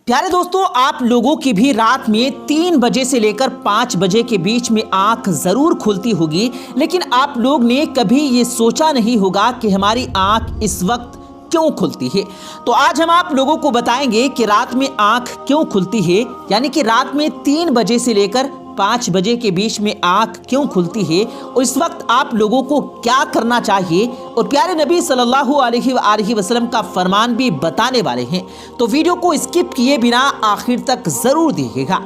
प्यारे दोस्तों, आप लोगों की भी रात में 3 बजे से लेकर 5 बजे के बीच में आंख जरूर खुलती होगी, लेकिन आप लोग ने कभी ये सोचा नहीं होगा कि हमारी आंख इस वक्त क्यों खुलती है। तो आज हम आप लोगों को बताएंगे कि रात में आंख क्यों खुलती है, यानी कि रात में 3 बजे से लेकर 5 बजे के बीच में आंख क्यों खुलती है और इस वक्त आप लोगों को क्या करना चाहिए, और प्यारे नबी सल्लल्लाहु अलैहि वसल्लम का फरमान भी बताने वाले हैं। तो वीडियो को स्किप किए बिना आखिर तक जरूर देखिएगा।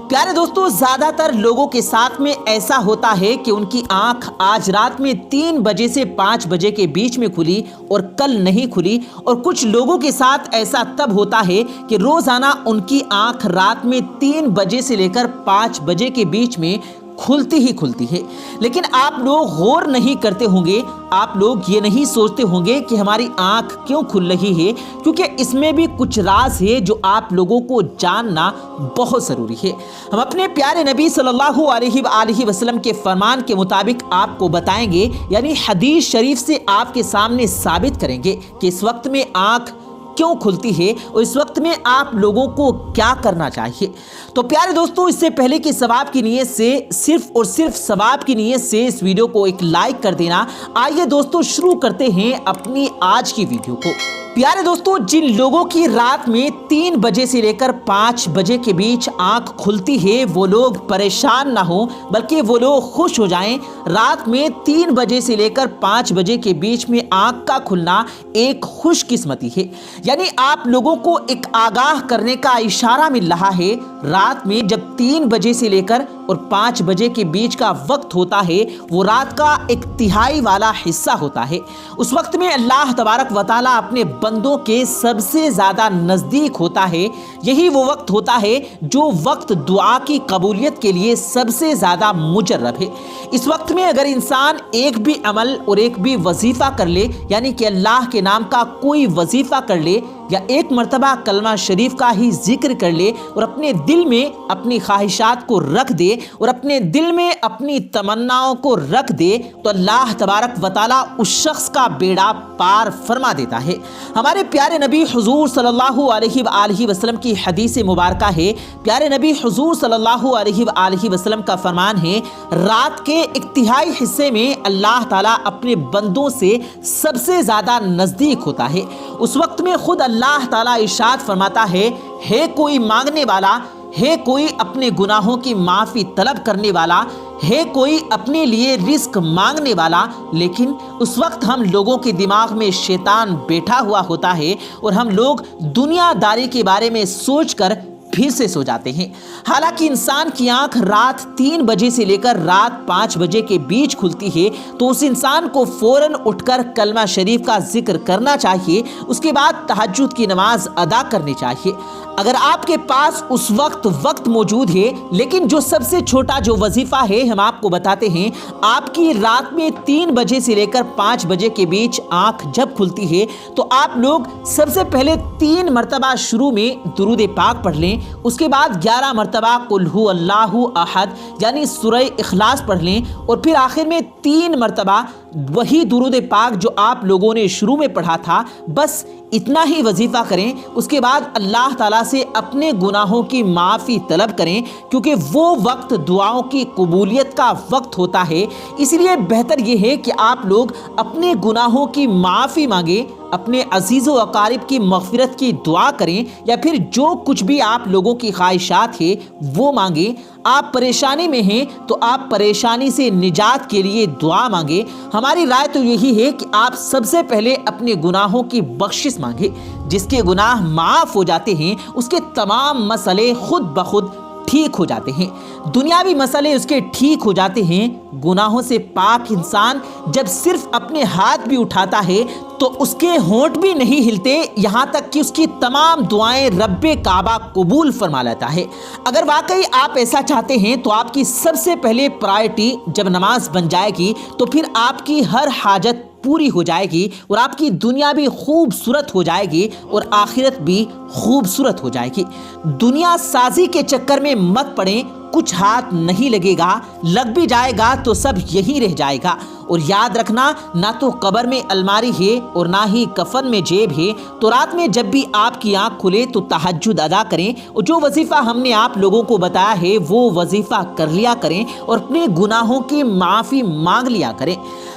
प्यारे दोस्तों, ज्यादातर लोगों के साथ में ऐसा होता है कि उनकी आंख आज रात में 3 बजे से 5 बजे के बीच में खुली और कल नहीं खुली, और कुछ लोगों के साथ ऐसा तब होता है कि रोजाना उनकी आंख रात में 3 बजे से लेकर 5 बजे के बीच में खुलती ही खुलती है। लेकिन आप लोग गौर नहीं करते होंगे, आप लोग ये नहीं सोचते होंगे कि हमारी आंख क्यों खुल रही है, क्योंकि इसमें भी कुछ राज है जो आप लोगों को जानना बहुत ज़रूरी है। हम अपने प्यारे नबी सल्लल्लाहु अलैहि वसल्लम के फरमान के मुताबिक आपको बताएंगे, यानी हदीस शरीफ से आपके सामने साबित करेंगे कि इस वक्त में आंख क्यों खुलती है और इस वक्त में आप लोगों को क्या करना चाहिए। तो प्यारे दोस्तों, इससे पहले कि सवाब की नीयत से, सिर्फ और सिर्फ सवाब की नीयत से इस वीडियो को एक लाइक कर देना। आइए दोस्तों, शुरू करते हैं अपनी आज की वीडियो को। प्यारे दोस्तों, जिन लोगों की रात में 3 बजे से लेकर 5 बजे के बीच आंख खुलती है, वो लोग परेशान ना हो, बल्कि वो लोग खुश हो जाएं। रात में 3 बजे से लेकर 5 बजे के बीच में आंख का खुलना एक खुशकिस्मती है, यानी आप लोगों को एक आगाह करने का इशारा मिल रहा है। रात में जब 3 बजे से लेकर और 5 बजे के बीच का वक्त होता है, वो रात का 1/3 वाला हिस्सा होता है। उस वक्त में अल्लाह तबारक व तआला अपने बंदों के सबसे ज्यादा नजदीक होता है। यही वो वक्त होता है जो वक्त दुआ की कबूलियत के लिए सबसे ज्यादा मुजर्रब है। इस वक्त में अगर इंसान एक भी अमल और एक भी वजीफा कर ले, यानी कि अल्लाह के नाम का कोई वजीफा कर ले या एक मर्तबा कलमा शरीफ का ही जिक्र कर ले और अपने दिल में अपनी ख्वाहिशात को रख दे और अपने दिल में अपनी तमन्नाओं को रख दे, तो अल्लाह तबारक व तआला उस शख्स का बेड़ा पार फरमा देता है। हमारे प्यारे नबी हुजूर सल्लल्लाहु अलैहि वसल्लम की हदीस मुबारका है। प्यारे नबी हुजूर सल्लल्लाहु अलैहि वसल्लम का फरमान है, रात के 1/3 हिस्से में अल्लाह ताला अपने बंदों से सबसे ज्यादा नजदीक होता है। उस वक्त में खुद अल्लाह ताला इरशाद फरमाता है कोई मांगने वाला, है कोई अपने गुनाहों की माफ़ी तलब करने वाला, है कोई अपने लिए रिस्क मांगने वाला। लेकिन उस वक्त हम लोगों के दिमाग में शैतान बैठा हुआ होता है और हम लोग दुनियादारी के बारे में सोचकर फिर से सो जाते हैं। हालांकि इंसान की आंख रात 3 बजे से लेकर रात 5 बजे के बीच खुलती है, तो उस इंसान को फौरन उठकर कलमा शरीफ का जिक्र करना चाहिए, उसके बाद तहज्जुद की नमाज अदा करनी चाहिए। अगर आपके पास उस वक्त मौजूद है, लेकिन जो सबसे छोटा जो वजीफा है हम आपको बताते हैं, आपकी रात में 3 बजे से लेकर 5 बजे के बीच आंख जब खुलती है, तो आप लोग सबसे पहले 3 मरतबा शुरू में दुरूद पाक पढ़ लें, उसके बाद 11 मरतबा कुल हु अल्लाहु अहद यानी सूरह इखलास पढ़ लें, और फिर आखिर में 3 मरतबा वही दुरूद पाक जो आप लोगों ने शुरू में पढ़ा था, बस इतना ही वजीफा करें। उसके बाद अल्लाह ताला से अपने गुनाहों की माफ़ी तलब करें, क्योंकि वो वक्त दुआओं की कबूलियत का वक्त होता है। इसलिए बेहतर ये है कि आप लोग अपने गुनाहों की माफ़ी मांगें, अपने अजीज़ व अकारिब की मग़फ़िरत की दुआ करें, या फिर जो कुछ भी आप लोगों की ख्वाहिशात है वो मांगें। आप परेशानी में हैं तो आप परेशानी से निजात के लिए दुआ मांगे। हमारी राय तो यही है कि आप सबसे पहले अपने गुनाहों की बख्शिश मांगे। जिसके गुनाह माफ़ हो जाते हैं, उसके तमाम मसले खुद ब खुद ठीक हो जाते हैं, दुनियावी मसले उसके ठीक हो जाते हैं। गुनाहों से पाक इंसान जब सिर्फ अपने हाथ भी उठाता है तो उसके होंठ भी नहीं हिलते, यहाँ तक कि उसकी तमाम दुआएं रब्बे काबा कबूल फरमा लेता है। अगर वाकई आप ऐसा चाहते हैं तो आपकी सबसे पहले प्रायोरिटी जब नमाज बन जाएगी, तो फिर आपकी हर हाजत पूरी हो जाएगी और आपकी दुनिया भी खूबसूरत हो जाएगी और आखिरत भी खूबसूरत हो जाएगी। दुनिया साजी के चक्कर में मत पड़ें, कुछ हाथ नहीं लगेगा, लग भी जाएगा तो सब यही रह जाएगा। اور یاد رکھنا نہ تو قبر میں الماری ہے اور نہ ہی کفن میں جیب ہے، تو رات میں جب بھی آپ کی آنکھ کھلے تو تہجد ادا کریں اور جو وظیفہ ہم نے آپ لوگوں کو بتایا ہے وہ وظیفہ کر لیا کریں اور اپنے گناہوں کی معافی مانگ لیا کریں۔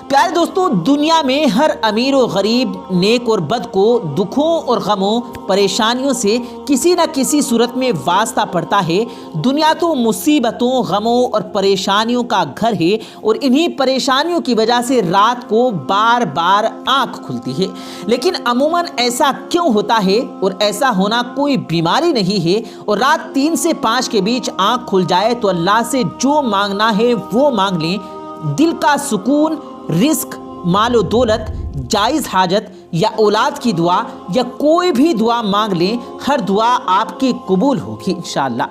پیارے دوستو، دنیا میں ہر امیر و غریب، نیک اور بد کو دکھوں اور غموں، پریشانیوں سے کسی نہ کسی صورت میں واسطہ پڑتا ہے۔ دنیا تو مصیبتوں، غموں اور پریشانیوں کا گھر ہے اور انہی پریشانیوں کی وجہ سے رات کو بار بار آنکھ کھلتی ہے۔ لیکن عموماً ایسا کیوں ہوتا ہے؟ اور ایسا ہونا کوئی بیماری نہیں ہے، اور رات 3 سے 5 کے بیچ آنکھ کھل جائے تو اللہ سے جو مانگنا ہے وہ مانگ لیں۔ دل کا سکون، رزق، مال و دولت، جائز حاجت یا اولاد کی دعا یا کوئی بھی دعا مانگ لیں، ہر دعا آپ کی قبول ہوگی انشاءاللہ۔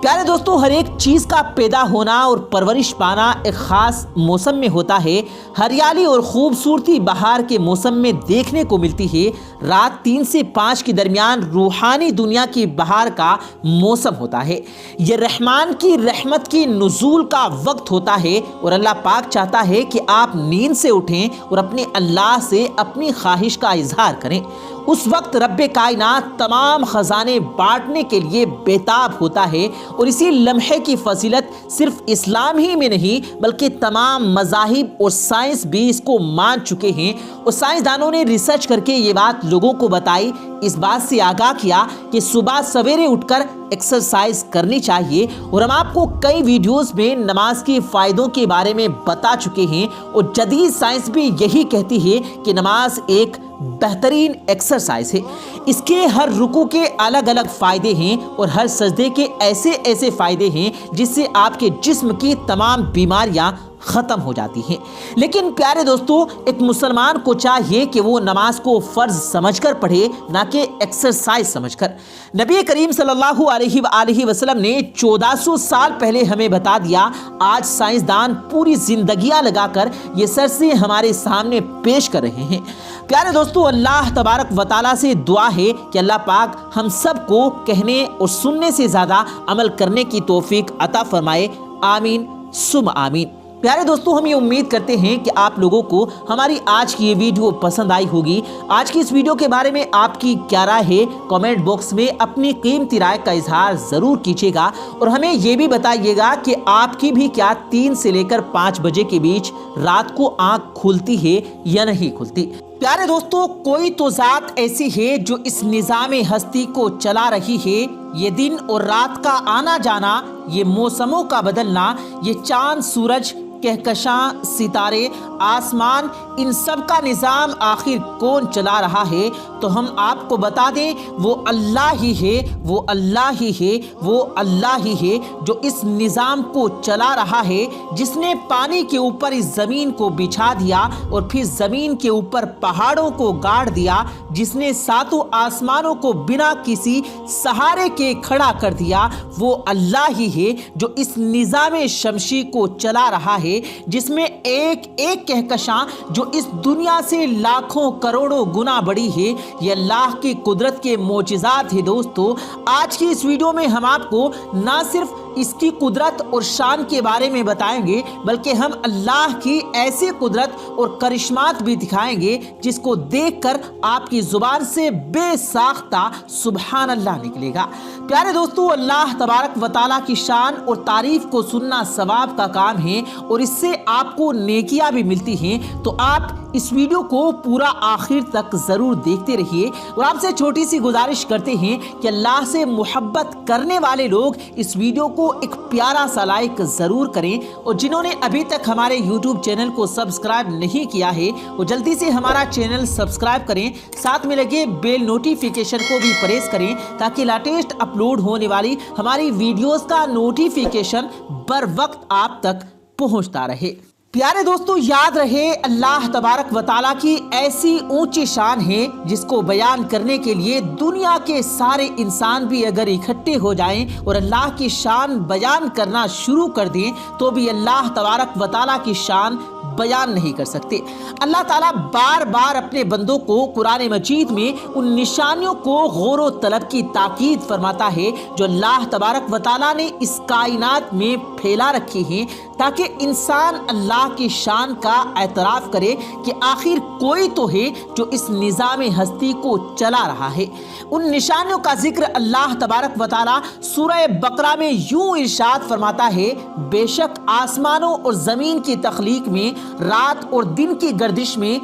پیارے دوستو، ہر ایک چیز کا پیدا ہونا اور پرورش پانا ایک خاص موسم میں ہوتا ہے۔ ہریالی اور خوبصورتی بہار کے موسم میں دیکھنے کو ملتی ہے۔ رات 3 سے 5 کے درمیان روحانی دنیا کی بہار کا موسم ہوتا ہے۔ یہ رحمان کی رحمت کی نزول کا وقت ہوتا ہے اور اللہ پاک چاہتا ہے کہ آپ نیند سے اٹھیں اور اپنے اللہ سے اپنی خواہش کا اظہار کریں۔ اس وقت رب کائنات تمام خزانے بانٹنے کے لیے بیتاب ہوتا ہے، اور اسی لمحے کی فضیلت صرف اسلام ہی میں نہیں بلکہ تمام مذاہب اور سائنس بھی اس کو مان چکے ہیں، اور سائنسدانوں نے ریسرچ کر کے یہ بات لوگوں کو بتائی، اس بات سے آگاہ کیا کہ صبح سویرے اٹھ کر ایکسرسائز کرنی چاہیے۔ اور ہم آپ کو کئی ویڈیوز میں نماز کے فائدوں کے بارے میں بتا چکے ہیں، اور جدید سائنس بھی یہی کہتی ہے کہ نماز ایک بہترین ایکسرسائز ہے۔ اس کے ہر رکوع کے الگ الگ فائدے ہیں اور ہر سجدے کے ایسے فائدے ہیں جس سے آپ کے جسم کی تمام بیماریاں ختم ہو جاتی ہیں۔ لیکن پیارے دوستو، ایک مسلمان کو چاہیے کہ وہ نماز کو فرض سمجھ کر پڑھے، نہ کہ ایکسرسائز سمجھ کر۔ نبی کریم صلی اللہ علیہ وآلہ وسلم نے 1400 سال پہلے ہمیں بتا دیا، آج سائنسدان پوری زندگیاں لگا کر یہ سر سے ہمارے سامنے پیش کر رہے ہیں۔ پیارے دوستو، اللہ تبارک و تعالیٰ سے دعا ہے کہ اللہ پاک ہم سب کو کہنے اور سننے سے زیادہ عمل کرنے کی توفیق عطا فرمائے، آمین ثم آمین۔ پیارے دوستو، ہم یہ امید کرتے ہیں کہ آپ لوگوں کو ہماری آج کی یہ ویڈیو پسند آئی ہوگی۔ آج کی اس ویڈیو کے بارے میں آپ کی کیا رائے ہے؟ کامنٹ باکس میں اپنی قیمتی رائے کا اظہار ضرور کیجیے گا، اور ہمیں یہ بھی بتائیے گا کہ آپ کی بھی کیا 3 سے لے کر 5 بجے کے بیچ رات کو آنکھ کھلتی ہے یا نہیں کھلتی۔ پیارے دوستو، کوئی تو ذات ایسی ہے جو اس نظام ہستی کو چلا رہی ہے۔ یہ دن اور رات کا آنا جانا، یہ موسموں کا بدلنا، یہ چاند، سورج، کہکشاں، ستارے، آسمان، ان سب کا نظام آخر کون چلا رہا ہے؟ تو ہم آپ کو بتا دیں، وہ اللہ ہی ہے، وہ اللہ ہی ہے، وہ اللہ ہی ہے جو اس نظام کو چلا رہا ہے، جس نے پانی کے اوپر اس زمین کو بچھا دیا اور پھر زمین کے اوپر پہاڑوں کو گاڑ دیا، جس نے 7 آسمانوں کو بنا کسی سہارے کے کھڑا کر دیا۔ وہ اللہ ہی ہے جو اس نظام شمسی کو چلا رہا ہے، جس میں ایک ایک کہکشاں جو اس دنیا سے لاکھوں کروڑوں گنا بڑی ہے، یہ اللہ کی قدرت کے معجزات ہیں۔ دوستو، آج کی اس ویڈیو میں ہم آپ کو نہ صرف اس کی قدرت اور شان کے بارے میں بتائیں گے، بلکہ ہم اللہ کی ایسی قدرت اور کرشمات بھی دکھائیں گے جس کو دیکھ کر آپ کی زبان سے بے ساختہ سبحان اللہ نکلے گا۔ پیارے دوستو، اللہ تبارک و تعالیٰ کی شان اور تعریف کو سننا ثواب کا کام ہے، اور اس سے آپ کو نیکیاں بھی ملتی ہیں، تو آپ اس ویڈیو کو پورا آخر تک ضرور دیکھتے رہیے۔ اور آپ سے چھوٹی سی گزارش کرتے ہیں کہ اللہ سے محبت کرنے والے لوگ اس ویڈیو کو ایک پیارا سا لائک ضرور کریں، اور جنہوں نے ابھی تک ہمارے یوٹیوب چینل کو سبسکرائب نہیں کیا ہے وہ جلدی سے ہمارا چینل سبسکرائب کریں، ساتھ میں لگے بیل نوٹیفیکیشن کو بھی پریس کریں تاکہ لیٹسٹ اپلوڈ ہونے والی ہماری ویڈیوز کا نوٹیفیکیشن بر وقت آپ تک پہنچتا رہے۔ پیارے دوستو، یاد رہے، اللہ تبارک و تعالیٰ کی ایسی اونچی شان ہے جس کو بیان کرنے کے لیے دنیا کے سارے انسان بھی اگر اکٹھے ہو جائیں اور اللہ کی شان بیان کرنا شروع کر دیں تو بھی اللہ تبارک و تعالیٰ کی شان بیان نہیں کر سکتے۔ اللہ تعالیٰ بار بار اپنے بندوں کو قرآن مجید میں ان نشانیوں کو غور و طلب کی تاکید فرماتا ہے جو اللہ تبارک و تعالیٰ نے اس کائنات میں پھیلا رکھی ہیں، تاکہ انسان اللہ کی شان کا اعتراف کرے کہ آخر کوئی تو ہے جو اس نظام ہستی کو چلا رہا ہے۔ ان نشانیوں کا ذکر اللہ تبارک و تعالیٰ سورہ بقرہ میں یوں ارشاد فرماتا ہے: بے شک آسمانوں اور زمین کی تخلیق میں، رات اور دن کی گردش میں،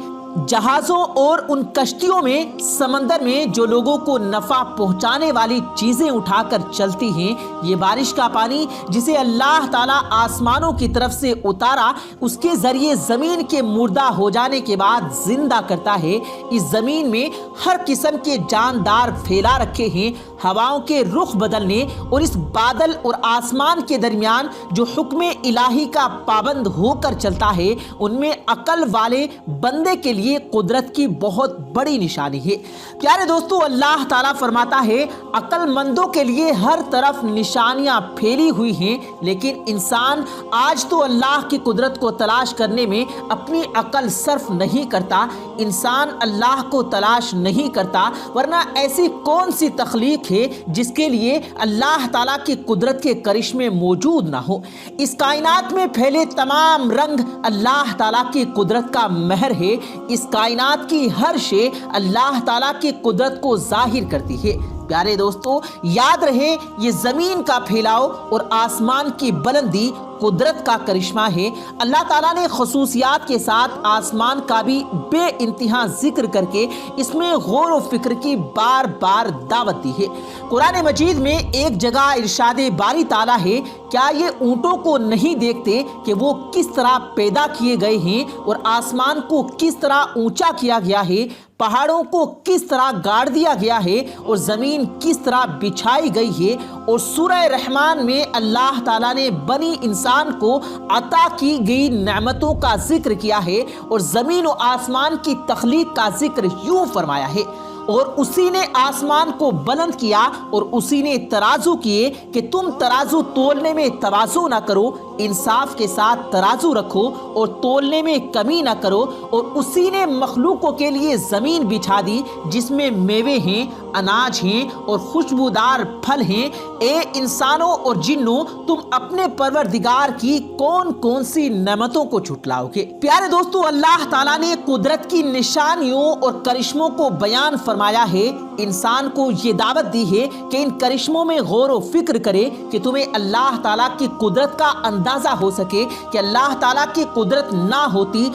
جہازوں اور ان کشتیوں میں، سمندر میں جو لوگوں کو نفع پہنچانے والی چیزیں اٹھا کر چلتی ہیں، یہ بارش کا پانی جسے اللہ تعالیٰ آسمانوں کی طرف سے اتارا، اس کے ذریعے زمین کے مردہ ہو جانے کے بعد زندہ کرتا ہے۔ اس زمین میں ہر قسم کے جاندار پھیلا رکھے ہیں۔ ہواؤں کے رخ بدلنے اور اس بادل اور آسمان کے درمیان جو حکم الہی کا پابند ہو کر چلتا ہے، ان میں عقل والے بندے کے لیے قدرت کی بہت بڑی نشانی ہے۔ پیارے دوستو، اللہ تعالیٰ فرماتا ہے عقل مندوں کے لیے ہر طرف نشانیاں پھیلی ہوئی ہیں، لیکن انسان آج تو اللہ کی قدرت کو تلاش کرنے میں اپنی عقل صرف نہیں کرتا۔ انسان اللہ کو تلاش نہیں کرتا، ورنہ ایسی کون سی تخلیق ہے جس کے لیے اللہ تعالیٰ کی قدرت کے کرشمے موجود نہ ہو۔ اس کائنات میں پھیلے تمام رنگ اللہ تعالیٰ کی قدرت کا مہر ہے۔ اس کائنات کی ہر شے اللہ تعالیٰ کی قدرت کو ظاہر کرتی ہے۔ پیارے دوستو، یاد رہے یہ زمین کا پھیلاؤ اور آسمان کی بلندی قدرت کا کرشمہ ہے۔ اللہ تعالیٰ نے خصوصیات کے ساتھ آسمان کا بھی بے انتہا ذکر کر کے اس میں غور و فکر کی بار بار دعوت دی ہے۔ قرآن مجید میں ایک جگہ ارشاد باری تعالیٰ ہے: کیا یہ اونٹوں کو نہیں دیکھتے کہ وہ کس طرح پیدا کیے گئے ہیں، اور آسمان کو کس طرح اونچا کیا گیا ہے، پہاڑوں کو کس طرح گاڑ دیا گیا ہے، اور زمین کس طرح بچھائی گئی ہے۔ اور سورہ رحمان میں اللہ تعالیٰ نے بنی انسان کو عطا کی گئی نعمتوں کا ذکر کیا ہے، اور زمین و آسمان کی تخلیق کا ذکر یوں فرمایا ہے: اور اسی نے آسمان کو بلند کیا اور اسی نے ترازو کیے کہ تم ترازو تولنے میں تواضع نہ کرو، انصاف کے ساتھ ترازو رکھو اور تولنے میں کمی نہ کرو۔ اور اسی نے مخلوقوں کے لیے زمین بچھا دی جس میں میوے ہیں، اناج ہیں اور خوشبودار پھل ہیں۔ اے انسانوں اور جنوں، تم اپنے پروردگار کی کون کون سی نعمتوں کو جھٹلاؤ گے؟ پیارے دوستو، اللہ تعالیٰ نے قدرت کی نشانیوں اور کرشموں کو بیان فرمایا ہے۔ انسان کو یہ دعوت دی ہے کہ ان کرشموں میں غور و فکر کرے کہ تمہیں اللہ تعالیٰ کی قدرت کا اندازہ ہو سکے کہ اللہ تعالیٰ کی قدرت نہ ہوتی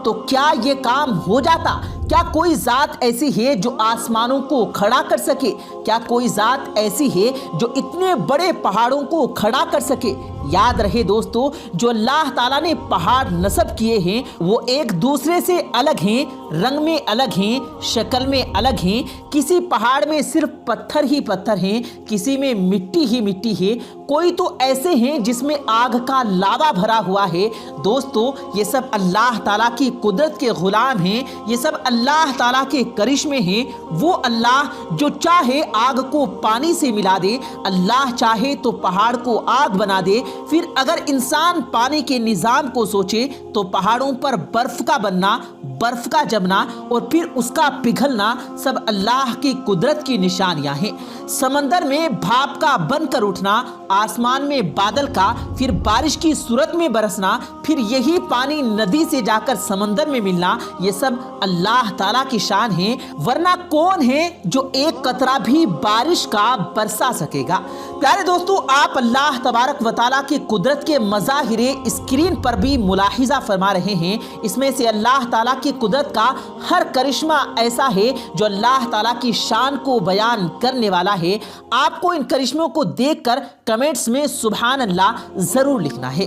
تو کیا یہ کام ہو جاتا؟ کیا کوئی ذات ایسی ہے جو آسمانوں کو کھڑا کر سکے؟ کیا کوئی ذات ایسی ہے جو اتنے بڑے پہاڑوں کو کھڑا کر سکے؟ یاد رہے دوستو، جو اللہ تعالیٰ نے پہاڑ نصب کیے ہیں وہ ایک دوسرے سے الگ ہیں، رنگ میں الگ ہیں، شکل میں الگ ہیں۔ کسی پہاڑ میں صرف پتھر ہی پتھر ہیں، کسی میں مٹی ہی مٹی ہے، کوئی تو ایسے ہیں جس میں آگ کا لاوا بھرا ہوا ہے۔ دوستو، یہ سب اللہ تعالیٰ کی قدرت کے غلام ہیں، یہ سب اللہ تعالیٰ کے کرشمے ہیں۔ وہ اللہ جو چاہے آگ کو پانی سے ملا دے، اللہ چاہے تو پہاڑ کو آگ بنا دے۔ پھر اگر انسان پانی کے نظام کو سوچے تو پہاڑوں پر برف کا بننا، برف کا جمنا اور پھر اس کا پگھلنا سب اللہ کی قدرت کی نشانیاں ہیں۔ سمندر میں بھاپ کا بن کر اٹھنا، آسمان میں بادل کا، پھر بارش کی صورت میں برسنا، پھر یہی پانی ندی سے جا کر سمندر میں ملنا، یہ سب اللہ تعالیٰ کی شان ہے۔ ورنہ کون ہے جو ایک قطرہ بھی بارش کا برسا سکے گا؟ پیارے دوستو، آپ اللہ تبارک و تعالیٰ کی قدرت کے مظاہر اسکرین پر بھی ملاحظہ فرما رہے ہیں۔ اس میں سے اللہ تعالیٰ کی قدرت کا ہر کرشمہ ایسا ہے جو اللہ تعالیٰ کی شان کو بیان کرنے والا ہے۔ آپ کو ان کرشموں کو دیکھ کر کمنٹس میں سبحان اللہ ضرور لکھنا ہے۔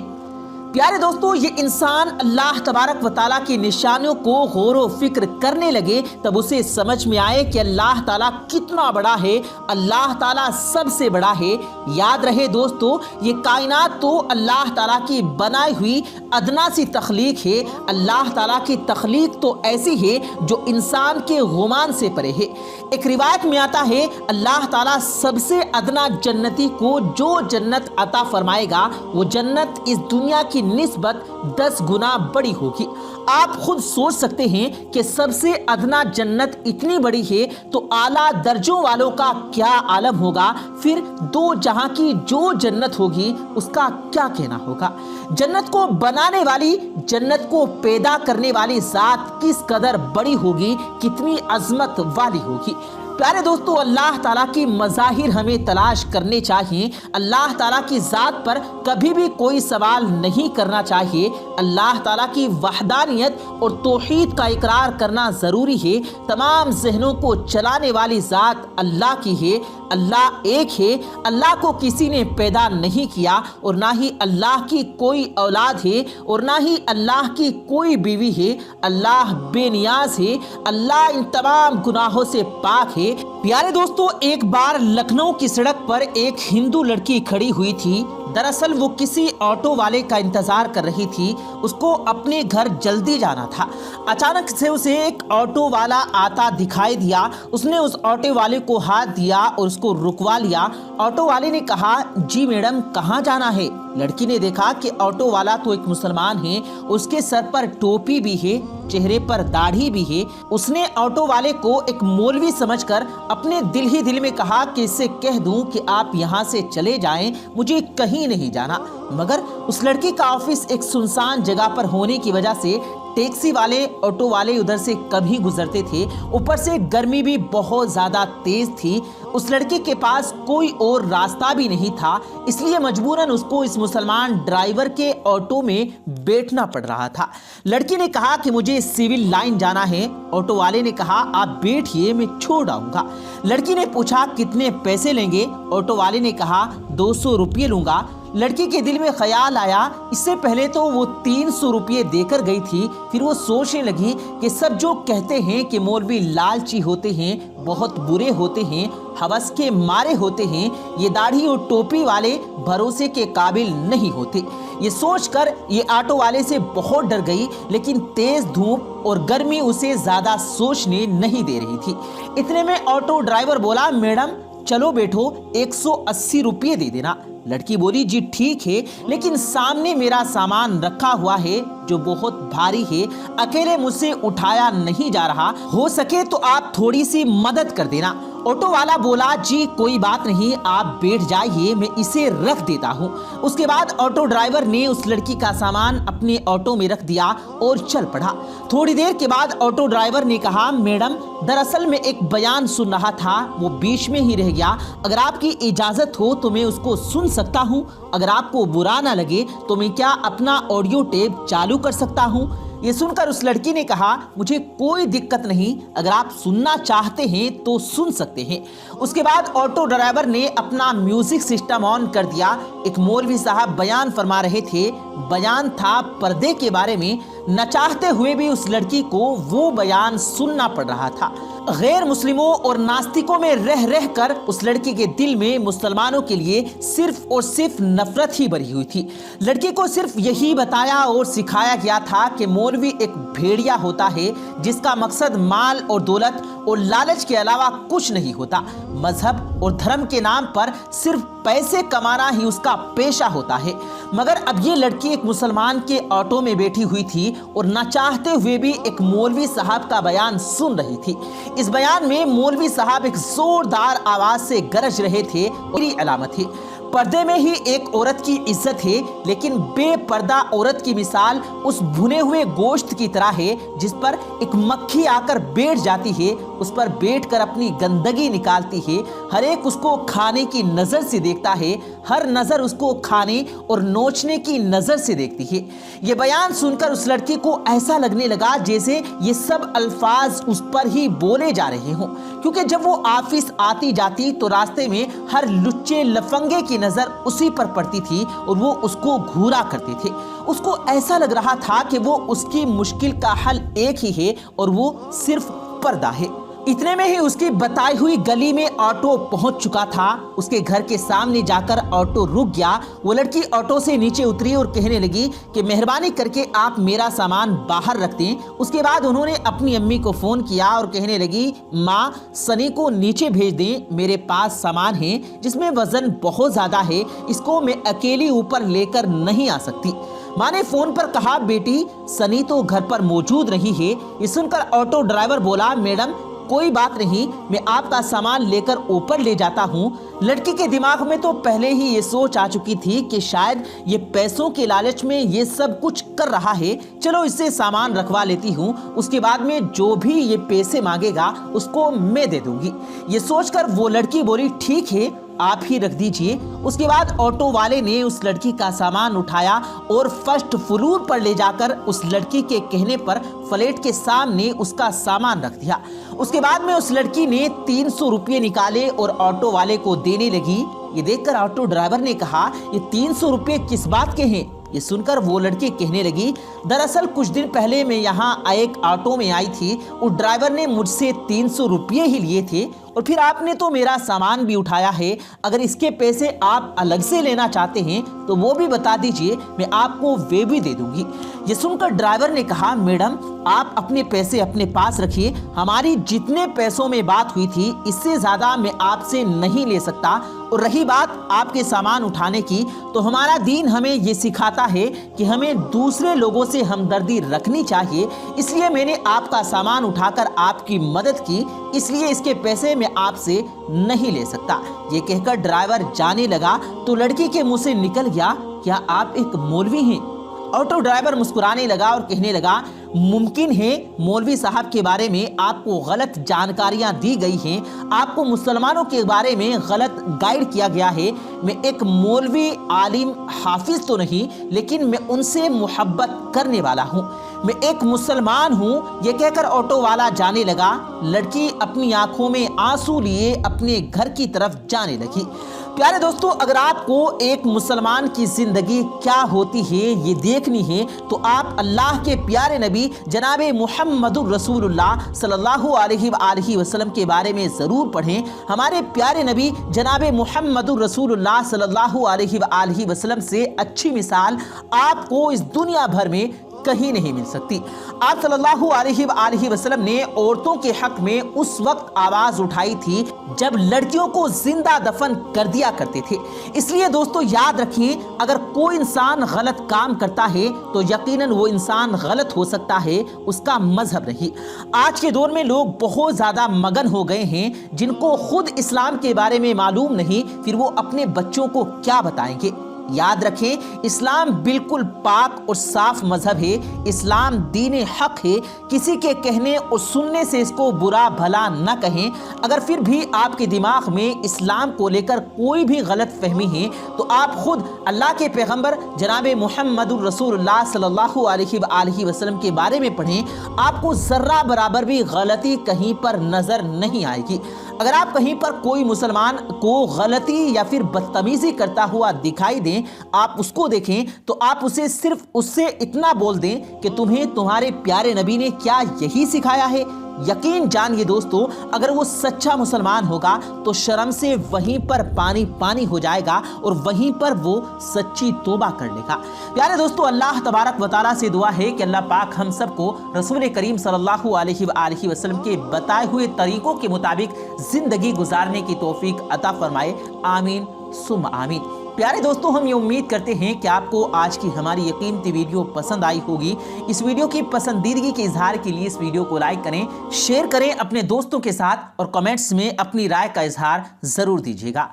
پیارے دوستو، یہ انسان اللہ تبارک و تعالیٰ کی نشانیوں کو غور و فکر کرنے لگے تب اسے سمجھ میں آئے کہ اللہ تعالیٰ کتنا بڑا ہے، اللہ تعالیٰ سب سے بڑا ہے۔ یاد رہے دوستو، یہ کائنات تو اللہ تعالیٰ کی بنائی ہوئی ادنا سی تخلیق ہے۔ اللہ تعالیٰ کی تخلیق تو ایسی ہے جو انسان کے گمان سے پرے ہے۔ ایک روایت میں آتا ہے اللہ تعالیٰ سب سے ادنا جنتی کو جو جنت عطا فرمائے گا وہ جنت اس دنیا کی की निस्बत 10 गुना बड़ी होगी। आप खुद सोच सकते हैं कि सबसे अदना जन्नत इतनी बड़ी है तो आला दर्जों वालों का क्या आलम होगा, फिर दो जहां की जो जन्नत होगी उसका क्या कहना होगा। जन्नत को बनाने वाली, जन्नत को पैदा करने वाली जात किस कदर बड़ी होगी, कितनी अजमत वाली होगी। प्यारे दोस्तों, अल्लाह ताला की मज़ाहिर हमें तलाश करने चाहिए। अल्लाह ताला की ज़ात पर कभी भी कोई सवाल नहीं करना चाहिए। अल्लाह ताला की वहदानियत और तौहीद का इकरार करना ज़रूरी है। तमाम ज़हनों को चलाने वाली ज़ात अल्लाह की है। अल्लाह एक है, अल्लाह को किसी ने पैदा नहीं किया और ना ही अल्लाह की कोई औलाद है और ना ही अल्लाह की कोई बीवी है। अल्लाह बेनियाज है, अल्लाह इन तमाम गुनाहों से पाक है। प्यारे दोस्तों, एक बार लखनऊ की सड़क पर एक हिंदू लड़की खड़ी हुई थी। दरअसल वो किसी ऑटो वाले का इंतजार कर रही थी। उसको अपने घर जल्दी जाना था। अचानक से उसे एक ऑटो वाला आता दिखाई दिया। उसने उस ऑटो वाले को हाथ दिया और उसको रुकवा लिया। ऑटो वाले ने कहा, जी मैडम, कहाँ जाना है? लड़की ने देखा कि ऑटो वाला तो एक मुसलमान है, उसके सर पर टोपी भी है, चेहरे पर दाढ़ी भी है। उसने ऑटो वाले को एक मौलवी समझकर अपने दिल ही दिल में कहा कि इससे कह दूं कि आप यहाँ से चले जाएं, मुझे कहीं नहीं जाना। मगर उस लड़की का ऑफिस एक सुनसान जगह पर होने की वजह से टैक्सी वाले, ऑटो वाले उधर से कभी गुजरते थे। ऊपर से गर्मी भी बहुत ज्यादा तेज थी। उस लड़के के पास कोई और रास्ता भी नहीं था, इसलिए मजबूरन उसको इस मुसलमान ड्राइवर के ऑटो में बैठना पड़ रहा था। लड़की ने कहा कि मुझे सिविल लाइन जाना है। ऑटो वाले ने कहा, आप बैठिए, मैं छोड़ आऊंगा। लड़की ने पूछा, कितने पैसे लेंगे? ऑटो वाले ने कहा, 200 रुपये लूंगा। लड़की के दिल में ख्याल आया, इससे पहले तो वो 300 रुपये देकर गई थी। फिर वो सोचने लगी कि सब जो कहते हैं कि मौलवी लालची होते हैं, बहुत बुरे होते हैं, हवस के मारे होते हैं, ये दाढ़ी और टोपी वाले भरोसे के काबिल नहीं होते। ये सोचकर ये ऑटो वाले से बहुत डर गई, लेकिन तेज धूप और गर्मी उसे ज्यादा सोचने नहीं दे रही थी। इतने में ऑटो ड्राइवर बोला, मैडम चलो बैठो, 180 रुपये दे देना। लड़की बोली, जी ठीक है, लेकिन सामने मेरा सामान रखा हुआ है जो बहुत भारी है, अकेले मुझसे उठाया नहीं जा रहा, हो सके तो आप थोड़ी सी मदद कर देना। ऑटो वाला बोला, जी कोई बात नहीं, आप बैठ जाइए, मैं इसे रख देता हूँ। उसके बाद ऑटो ड्राइवर ने उस लड़की का सामान अपने ऑटो में रख दिया और चल पड़ा। थोड़ी देर के बाद ऑटो ड्राइवर ने कहा, मैडम दरअसल मैं एक बयान सुन रहा था, वो बीच में ही रह गया। अगर आपकी इजाजत हो तो मैं उसको सुन सकता हूँ। अगर आपको बुरा ना लगे तो मैं क्या अपना ऑडियो टेप चालू कर सकता हूँ? ये सुनकर उस लड़की ने कहा, मुझे कोई दिक्कत नहीं, अगर आप सुनना चाहते हैं तो सुन सकते हैं। उसके बाद ऑटो ड्राइवर ने अपना म्यूजिक सिस्टम ऑन कर दिया। एक मौलवी साहब बयान फरमा रहे थे। बयान था पर्दे के बारे में। न चाहते हुए भी उस लड़की को वो बयान सुनना पड़ रहा था। गैर मुस्लिमों और नास्तिकों में रह रह कर उस लड़की के दिल में मुसलमानों के लिए सिर्फ और सिर्फ नफरत ही भरी हुई थी। लड़की को सिर्फ यही बताया और सिखाया गया था कि मौलवी एक भेड़िया होता है जिसका मकसद माल और दौलत और लालच के अलावा कुछ नहीं होता। मजहब और धर्म के नाम पर सिर्फ पैसे कमाना ही उसका पेशा होता है। मगर अब ये लड़की एक मुसलमान के ऑटो में बैठी हुई थी और न चाहते हुए भी एक मौलवी साहब का बयान सुन रही थी। इस बयान में मौलवी साहब एक जोरदार आवाज से गरज रहे थे। और अलामत है, पर्दे में ही एक औरत की इज्जत है, लेकिन बेपर्दा औरत की मिसाल उस भुने हुए गोश्त की तरह है जिस पर एक मक्खी आकर बैठ जाती है, उस पर बैठकर अपनी गंदगी निकालती है। हर एक उसको खाने की नजर से देखता है, हर नजर उसको खाने और नोचने की नजर से देखती है। ये बयान सुनकर उस लड़की को ऐसा लगने लगा जैसे ये सब अल्फाज उस पर ही बोले जा रहे हों, क्योंकि जब वो ऑफिस आती जाती तो रास्ते में हर लुच्चे लफंगे की नजर उसी पर पड़ती थी और वो उसको घूरा करते थे। उसको ऐसा लग रहा था कि वो उसकी मुश्किल का हल एक ही है और वो सिर्फ पर्दा है। इतने में ही उसकी बताई हुई गली में ऑटो पहुंच चुका था। उसके घर के सामने जाकर ऑटो रुक गया। वो लड़की ऑटो से नीचे उतरी और कहने लगी कि मेहरबानी करके आप मेरा सामान बाहर रख दें। उसके बाद उन्होंने अपनी अम्मी को फोन किया और कहने लगी, माँ सनी को नीचे भेज दें, मेरे पास सामान है जिसमें वजन बहुत ज्यादा है, इसको मैं अकेली ऊपर लेकर नहीं आ सकती। माँ ने फोन पर कहा, बेटी सनी तो घर पर मौजूद नहीं है। ये सुनकर ऑटो ड्राइवर बोला, मैडम कोई बात नहीं, मैं आपका सामान लेकर ऊपर ले जाता हूँ। लड़की के दिमाग में तो पहले ही ये सोच आ चुकी थी कि शायद ये पैसों के लालच में ये सब कुछ कर रहा है, चलो इससे सामान रखवा लेती हूँ, उसके बाद में जो भी ये पैसे मांगेगा उसको मैं दे दूंगी। ये सोचकर वो लड़की बोली, ठीक है आप ही रख दीजिए। उसके बाद ऑटो वाले ने उस लड़की का सामान उठाया और फर्स्ट फ्लोर पर ले जाकर उस लड़की के कहने पर फ्लैट के सामने उसका सामान रख दिया। उसके बाद में उस लड़की ने 300 रुपये निकाले और ऑटो वाले को देने लगी। ये देखकर ऑटो ड्राइवर ने कहा, ये 300 रुपये किस बात के हैं? ये सुनकर वो लड़की कहने लगी, दरअसल कुछ दिन पहले मैं यहाँ एक ऑटो में आई थी, उस ड्राइवर ने मुझसे 300 रुपये ही लिए थे और फिर आपने तो मेरा सामान भी उठाया है। अगर इसके पैसे आप अलग से लेना चाहते हैं तो वो भी बता दीजिए, मैं आपको वे भी दे दूंगी। ये सुनकर ड्राइवर ने कहा, मैडम आप अपने पैसे अपने पास रखिए, हमारी जितने पैसों में बात हुई थी इससे ज्यादा मैं आपसे नहीं ले सकता। और रही बात आपके सामान उठाने की, तो हमारा दीन हमें ये सिखाता है कि हमें दूसरे लोगों से हमदर्दी रखनी चाहिए, इसलिए मैंने आपका सामान उठाकर आपकी मदद की, इसलिए इसके पैसे मैं आपसे नहीं ले सकता। ये कहकर ड्राइवर जाने लगा तो लड़की के मुंह से निकल गया, क्या आप एक मौलवी हैं? ऑटो ड्राइवर मुस्कुराने लगा और कहने लगा, मुमकिन है मौलवी साहब के बारे में आपको गलत जानकारियां दी गई हैं, आपको मुसलमानों के बारे में गलत गाइड किया गया है। मैं एक मौलवी आलिम हाफिज तो नहीं, लेकिन मैं उनसे मोहब्बत करने वाला हूँ, मैं एक मुसलमान हूँ। ये कहकर ऑटो वाला जाने लगा। लड़की अपनी आंखों में आंसू लिए अपने घर की तरफ जाने लगी। प्यारे दोस्तों, अगर आपको एक मुसलमान की जिंदगी क्या होती है ये देखनी है तो आप अल्लाह के प्यारे नबी जनाबे मुहम्मदुर रसूलुल्लाह सल्लल्लाहु अलैहि वसल्लम के बारे में ज़रूर पढ़ें। हमारे प्यारे नबी जनाबे मुहम्मदुर रसूलुल्लाह सल्लल्लाहु अलैहि वसल्लम से अच्छी मिसाल आपको इस दुनिया भर में कहीं नहीं मिल सकती। आप सल्लल्लाहु अलैहि वसल्लम ने औरतों के हक में उस वक्त आवाज उठाई थी जब लड़कियों को जिंदा दफन कर दिया करते थे। इसलिए दोस्तों याद रखिए, अगर कोई इंसान गलत काम करता है तो यकीनन वो इंसान गलत हो सकता है, उसका मजहब नहीं। आज के दौर में लोग बहुत ज्यादा मगन हो गए हैं, जिनको खुद इस्लाम के बारे में मालूम नहीं, फिर वो अपने बच्चों को क्या बताएंगे। याद रखें, इस्लाम बिल्कुल पाक और साफ मजहब है। इस्लाम दीन हक है, किसी के कहने और सुनने से इसको बुरा भला न कहें। अगर फिर भी आपके दिमाग में इस्लाम को लेकर कोई भी गलत फहमी है तो आप खुद अल्लाह के पैगंबर जनाबे मुहम्मदुर रसूलुल्लाह सल्लल्लाहु अलैहि वसल्लम के बारे में पढ़ें, आपको जर्रा बराबर भी गलती कहीं पर नजर नहीं आएगी। अगर आप कहीं पर कोई मुसलमान को गलती या फिर बदतमीजी करता हुआ दिखाई दें, आप उसको देखें तो आप उसे सिर्फ उससे इतना बोल दें कि तुम्हें तुम्हारे प्यारे नबी ने क्या यही सिखाया है। यकीन जानिए दोस्तों, अगर वो सच्चा मुसलमान होगा तो शर्म से वहीं पर पानी पानी हो जाएगा और वहीं पर वो सच्ची तौबा कर लेगा। प्यारे दोस्तों, अल्लाह तबारक व तआला से दुआ है कि अल्लाह पाक हम सबको रसूल करीम सल्लल्लाहु अलैहि वसल्लम के बताए हुए तरीकों के मुताबिक जिंदगी गुजारने की तौफीक अता फरमाए। आमीन सुम्मा आमीन। प्यारे दोस्तों, हम ये उम्मीद करते हैं कि आपको आज की हमारी ये कीमती वीडियो पसंद आई होगी। इस वीडियो की पसंदीदगी के इजहार के लिए इस वीडियो को लाइक करें, शेयर करें अपने दोस्तों के साथ और कमेंट्स में अपनी राय का इजहार जरूर दीजिएगा।